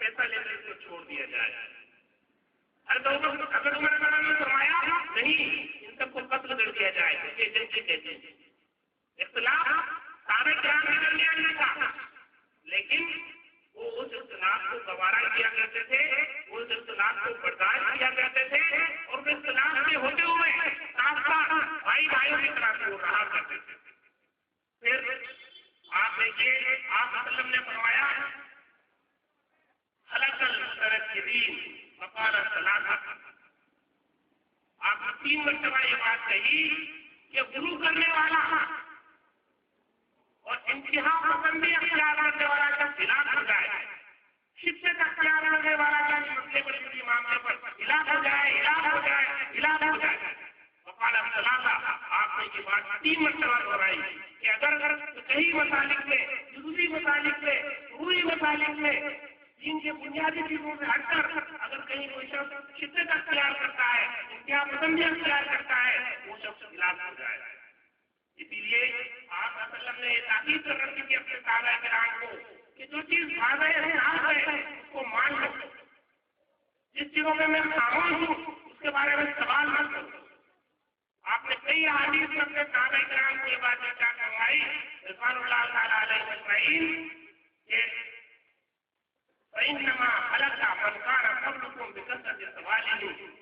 پیسہ لے کر اس کو چھوڑ دیا جائے. اگر عمر نے فرمایا نہیں, ان سب کو قتل کر دیا جائے, اسے جنگ کہتے ہیں. اختلاف سارے کرام کے درمیان میں تھا, لیکن وہ اس اختلاف کو گوارا کیا کرتے تھے, اس اختلاف کو برداشت کیا کرتے تھے, اور اس اختلاف میں ہوتے ہوئے ساتھ ساتھ بھائی بھائیوں کی طرح سے وہ رہا کرتے تھے. پھر آپ دیکھیے, آپ وسلم نے فرمایا خلق المترکبین وقال ثلاثہ. آپ نے 3 مرتبہ یہ بات کہی کہ غلو کرنے والا اور انتہا پسندی اختیار کرنے والا کا ہلاک ہو جائے, شدت اختیار کرنے والا کا مسئلے بڑے بڑے معاملے پر ہلاک ہو جائے, ہلاک ہو جائے, ہلاک ہو جائے. وقال ثلاثہ, آپ نے یہ بات 3 مرتبہ دہرائی کہ اگر کئی مسالک میں, جزوی مسالک میں, روحی مسالک میں, دین کے بنیادی چیزوں سے ہٹ کر اگر کہیں کوئی شخص شدت اختیار کرتا ہے, انتہا پسندی اختیار کرتا ہے, وہ شخص ہلاک ہو جائے. اسی لیے آپ وسلم نے یہ تاکید کر رکھی تھی اپنے صحابہ کرام کو کہ جو چیز واضح ہے, حق ہے, اس کو مان لو. جس چیزوں میں خاموش ہوں اس کے بارے میں سوال مت کرو. آپ نے کئی احادیث میں اپنے صحابہ کرام کو یہ بات کیا کروائی, رضوان اللہ تعالیٰ علیہ اجمعین, کہ فإنما هلك من كان قبلكم بكثرة سؤالهم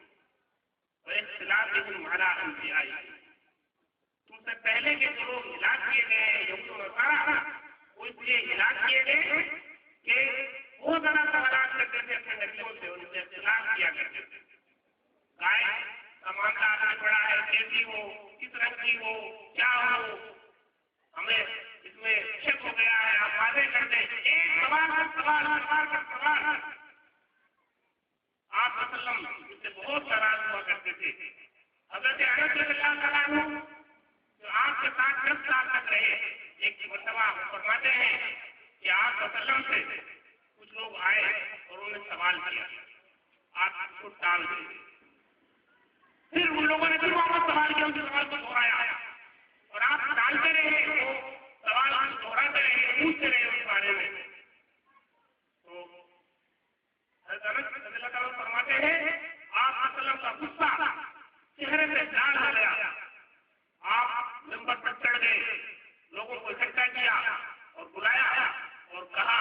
واختلافهم على أنبيائهم. تم سے پہلے کے جو لوگ ہلاک کیے گئے یہود و نصارہ, وہ اس لیے ہلاک کیے گئے کہ وہ ذرا سوالات کرتے تھے اپنے نبیوں سے, ان سے اختلاف کیا کرتے تھے. گائے کا معاملہ آگے بڑا ہے, کیسی ہو, کس رنگ کی ہو, کیا ہو, ہمیں اس میں شک ہو گیا ہے, آپ واضح کر دیں. ایک سوال کا سوال آپ وسلم اس سے بہت ناراض ہوا کرتے تھے. حضرت انس رضی اللہ تعالیٰ عنہ جو آپ کے ساتھ 10 سال تک رہے, ایک مرتبہ فرماتے ہیں کہ آپ وسلم سے کچھ لوگ آئے اور انہوں نے سوال کیا, آپ اس کو ٹال دیں. پھر ان لوگوں نے پھر واپس سوال کیا, ان کے سوال کو دہرایا, اور آپ ٹالتے رہے, وہ سوال دہراتے رہے, پوچھتے رہے اس بارے میں. تو حضرت رضی اللہ تعالیٰ فرماتے ہیں آپ وسلم کا غصہ چہرے پہ لال ہو گیا. آپ نمبر پر چڑھ گئے, لوگوں کو اکٹھا کیا اور بلایا اور کہا,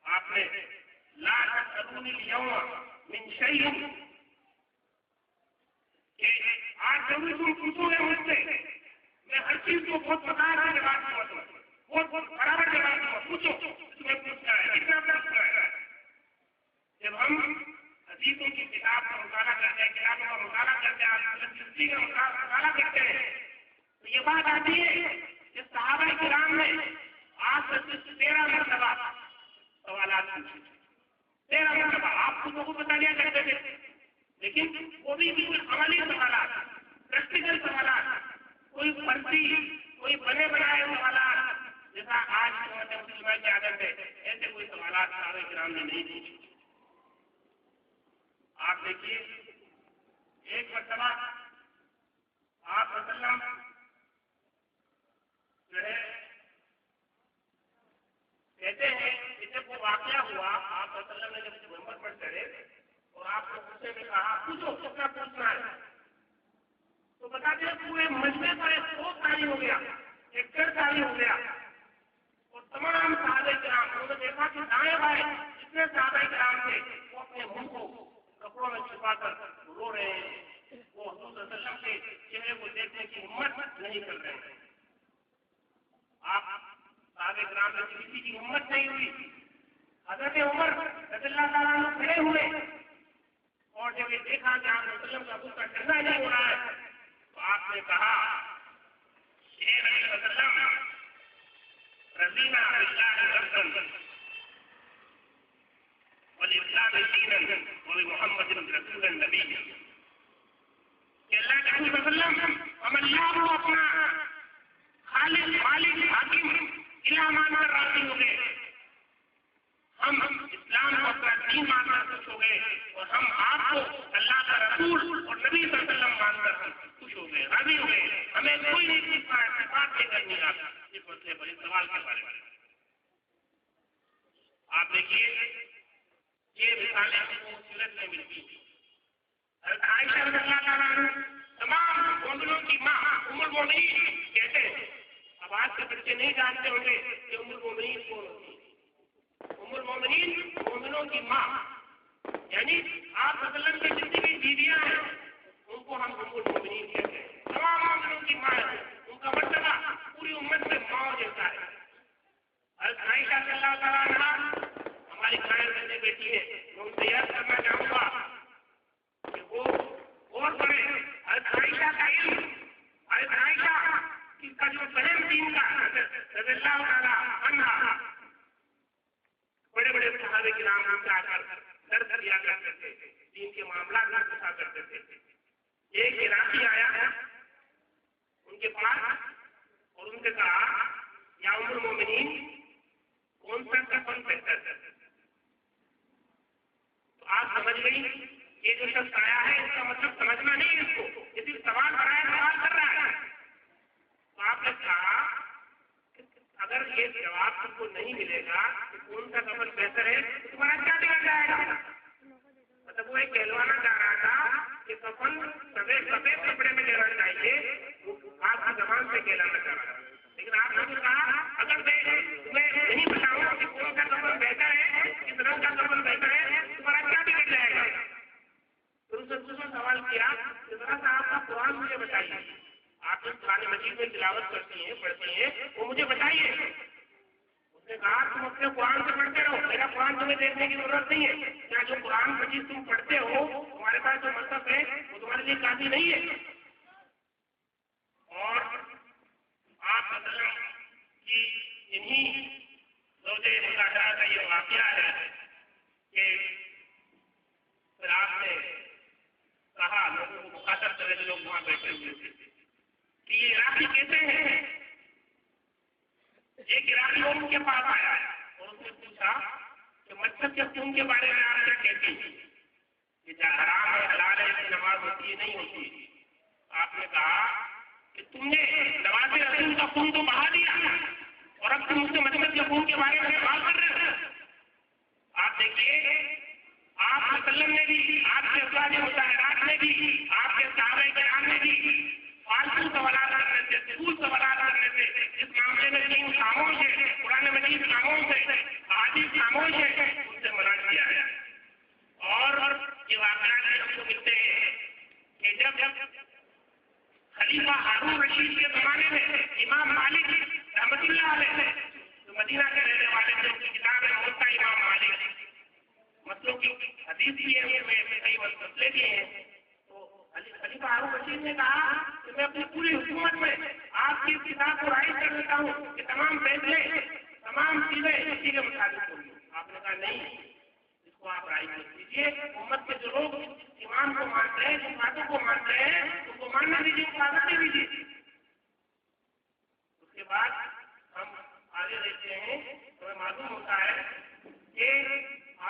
آپ نے لا تسألونی اليوم من شيء, کہ آج ضرور تم پوچھو گے مجھ سے, میں ہر چیز کو بہت بتایا کے بعد بہت برابر کے بعد پوچھو, تمہیں پوچھنا ہے, کتنا پوچھنا ہے. جب ہم حدیثوں کی کتاب کا مطالعہ کرتے ہیں, کتابوں کا مطالعہ کرتے ہیں, کا مطالعہ کرتے ہیں, تو یہ بات آتی ہے کہ صحابہ کرام نے آج سے 13 مرتبہ سوالات پوچھے. 13 مرتبہ آپ خود کو بتا دیا کرتے تھے, لیکن وہ بھی بالکل عملی سوالات, پریکٹیکل سوالات, کوئی فرضی, کوئی بنے بنائے سوالات جیسا آج امت مسلمہ کی عادت ہے, ایسے کوئی سوالات صحابہ کرام نے نہیں پوچھے. آپ دیکھیے, ایک مرتبہ آپ وسلم جو ہے کہتے ہیں کہ جب وہ واقعہ ہوا, آپ وسلم نے جب منبر پر چڑھے اور آپ کو غصے میں کہا پوچھو کتنا پوچھنا ہے, تو بتاتے ہیں پورے مجمع پر ایک سوچ تاری ہو گیا, ایک ڈر تاری ہو گیا, اور تمام صحابہ کرام, انہوں نے دیکھا کہ دائیں بائیں جتنے صحابہ کرام تھے وہ اپنے منہ کو کپڑوں میں چھپا کر رو رہے ہیں, وہ حضور صلی اللہ علیہ وسلم کے چہرے کو دیکھنے کی ہمت نہیں کر رہے ہیں. آپ صحابہ کرام میں کسی کی ہمت نہیں ہوئی. حضرت عمر رضی اللہ تعالیٰ عنہ کھڑے ہوئے, اور جب یہ دیکھا کہ آپ وسلم کا غصہ ٹھنڈا نہیں ہو رہا ہے, تو آپ نے کہا اے نبی وسلم, رضینا باللہ ربا والاسلام دینا وبمحمد رسولا نبیا, کہ اللہ کے نبی وسلم ہم اللہ کو اپنا خالق مالک حاکم الہ مان کر راضی ہو گئے, ہم اسلام کو اپنا دین مان کر خوش ہو گئے, اور ہم آپ کو اللہ کا رسول اور نبی صلی اللہ علیہ وسلم مان کر خوش ہو گئے, راضی ہو گئے. ہمیں کوئی نہیں چیز کا اعتقاد لے کر نہیں آتا. اس مسئلے پر اس سوال کے بارے میں آپ دیکھیے یہ مثالیں سیرت میں ملتی ہیں. حضرت عائشہ رضی اللہ تعالیٰ عنہ تمام مومنوں کی ماں ام المومنین کہتے ہیں. اب آج کے بچے نہیں جانتے ہوں گے کہ ام المومنین کون ہوتی ہے. ام المومنین مومنوں کی ماں، یعنی آپ صلی اللہ علیہ وسلم کی جتنی بھی بیویاں ہیں ان کو ہم ام المومنین کہتے ہیں. تمام مومنوں کی ماں ہے. ان کا مرتبہ پوری امت میں ماں جیسا ہے. حضرت عائشہ رضی اللہ تعالیٰ عنہ ہماری قائم رہنے بیٹی ہے. میں ان سے یاد کرنا چاہوں گا کہ وہ اور بڑے حضرت عائشہ کا علم، حضرت عائشہ کا جو فہم دین کا رضی اللہ تعالیٰ عنہ، بڑے بڑے صحابہ کرام ہم سے آ کر درد دیا کرتے تھے، دین کے معاملات میں پوچھا کرتے تھے. ایک عراقی آیا ان کے پاس اور ان سے کہا یا ام المومنین کون سا کفن بہتر ہے؟ تو آپ سمجھ گئی یہ جو شخص آیا ہے اس کا مطلب سمجھنا نہیں ہے، اس کو یہ صرف سوال کر رہا ہے، سوال کر رہا ہے. تو آپ نے کہا اگر یہ جواب تم کو نہیں ملے گا کہ کون سا کفن بہتر ہے تو تمہارا کیا بگڑ جائے گا؟ مطلب وہ ایک کہلوانا چاہ رہا تھا کہ کفن سفید کپڑے میں لینا چاہیے، آپ کی زبان سے کہلانا چاہ رہا تھا. لیکن آپ نے تو کہا اگر میں نہیں بتاؤں کہ کون سا کفن بہتر ہے، کس رنگ کا کفن بہتر ہے، تمہارا کیا بگڑ جائے گا؟ پھر اس نے دوسرا سوال کیا کہ ذرا سا آپ کا قرآن مجھے بتائیے. آپ جو قرآن مجید میں تلاوت کرتی ہیں پڑھتی ہیں وہ مجھے بتائیے. اس نے کہا تم اپنے قرآن سے پڑھتے رہو، میرا قرآن تمہیں دیکھنے کی ضرورت نہیں ہے. کیا جو قرآن مجید تم پڑھتے ہو تمہارے پاس جو مطلب ہے وہ تمہارے لیے کافی نہیں ہے؟ اور آپ مطلب کہ انہی زوجے مظاہرہ کا یہ واقعہ ہے کہ پھر آپ نے کہا لوگوں کو مخاطب کرے جو لوگ وہاں بیٹھے ہوئے تھے کہ یہ عراقی کیسے ہیں. ایک عراقی ان کے پاس آیا اور اس نے پوچھا کہ مچھر کے خون کے بارے میں آپ کیا کہتے ہیں؟ یہ جو حرام ہے حلال ہے، اس کی نماز ہوتی ہے نہیں ہوتی؟ آپ نے کہا کہ تم نے نواز رسول کا خون تو بہا دیا اور اب تم اس سے مچھر کے خون کے بارے میں سوال کر رہے ہو. آپ دیکھیے آپ وسلم نے بھی، آپ کے ازواج مطہرات نے بھی، آپ کے صحابہ کرام نے بھی فالتو سوالات کرنے سے، فضول سوالات کرنے سے، اس معاملے میں دین خاموش ہے، قرآن مجید خاموش ہے، حدیث خاموش ہے، ان سے منع کیا ہے. اور یہ واقعات ہم کو ملتے ہیں کہ جب خلیفہ ہارون رشید کے زمانے میں امام مالک رحمۃ اللہ علیہ جو مدینہ کے رہنے والے تھے، ان کی کتاب ہے موطا امام مالک، مسئلوں کی حدیث بھی ہے، اس میں کئی مسئلے بھی ہیں. خلیفہ ہارون رشید نے کہا کہ میں اپنی پوری حکومت میں آپ کی کتاب کو رائج کر دیتا ہوں کہ تمام فیصلے، تمام چیزیں اسی کے مطابق ہوں گی. آپ نے کہا نہیں، اس کو آپ رائج کر دیجیے. امت کے جو لوگ امام کو مانتے ہیں، جن باتوں کو مانتے ہیں ان کو ماننے دیجیے، ان کو آزادی دیجیے. اس کے بعد ہم آگے دیکھتے ہیں تو ہمیں معلوم ہوتا ہے کہ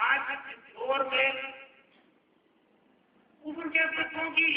آج اس دور میں کفر کے فتووں کی